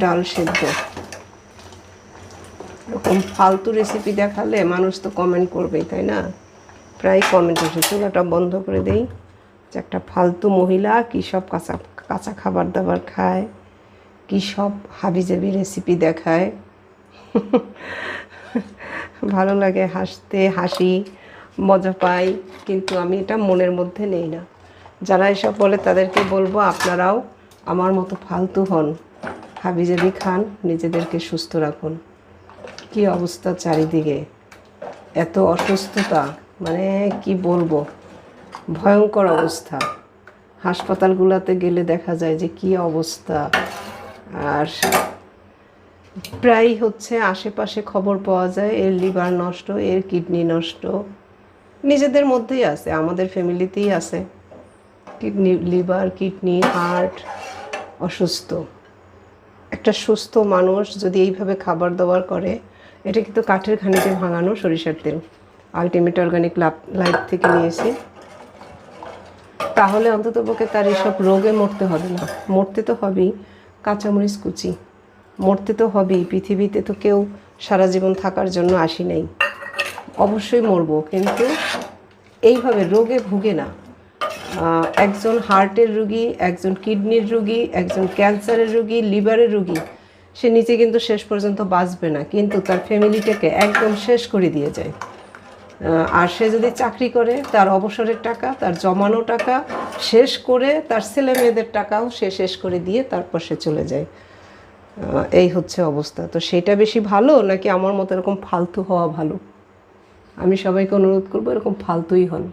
ডাল সেদ্ধ। এরকম ফালতু রেসিপি দেখালে মানুষ তো কমেন্ট করবেই, তাই না? প্রায় কমেন্ট এসে। চুলাটা বন্ধ করে দেই। যে একটা ফালতু মহিলা কী সব কাঁচা কাঁচা খাবার দাবার খায়, কী সব হাবিজাবি রেসিপি দেখায়। ভালো লাগে, হাসি মজা পাই, কিন্তু আমি এটা মনের মধ্যে নেই না। যারা এসব বলে তাদেরকে বলবো, আপনারাও আমার মতো ফালতু হন, হাবিজাবি খান, নিজেদেরকে সুস্থ রাখুন। কি অবস্থা চারিদিকে, এত অসুস্থতা, মানে কি বলবো, ভয়ঙ্কর অবস্থা। হাসপাতালগুলোতে গেলে দেখা যায় যে কি অবস্থা। আর প্রায় হচ্ছে আশেপাশে খবর পাওয়া যায় এর লিভার নষ্ট, এর কিডনি নষ্ট। নিজেদের মধ্যেই আছে, আমাদের ফ্যামিলিতেই আছে কিডনি, লিভার, কিডনি, হার্ট অসুস্থ। একটা সুস্থ মানুষ যদি এইভাবে খাবার দাবার করে, এটা কিন্তু কাঠের ঘানিতে ভাঙানো সরিষার তেল, আলটিমেট অর্গানিক লাইফ থেকে নিয়েছি। তাহলে অন্ততপক্ষে তার এইসব রোগে মরতে হবে না। মরতে তো হবেই, কাঁচামরিচ কুচি, মরতে তো হবেই। পৃথিবীতে তো কেউ সারা জীবন থাকার জন্য আসি নাই, অবশ্যই মরবো, কিন্তু এইভাবে রোগে ভুগে না। একজন হার্টের রুগী, একজন কিডনির রুগী, একজন ক্যান্সারের রুগী, লিভারের রুগী, সে নিজে কিন্তু শেষ পর্যন্ত বাঁচবে না, কিন্তু তার ফ্যামিলিটাকে একদম শেষ করে দিয়ে যায়। আর সে যদি চাকরি করে, তার অবসরের টাকা, তার জমানো টাকা শেষ করে, তার ছেলে মেয়েদের টাকাও সে শেষ করে দিয়ে তারপর সে চলে যায়। এই হচ্ছে অবস্থা। তো সেটা বেশি ভালো নাকি আমার মতো এরকম ফালতু হওয়া ভালো? আমি সবাইকে অনুরোধ করবো, এরকম ফালতুই হন।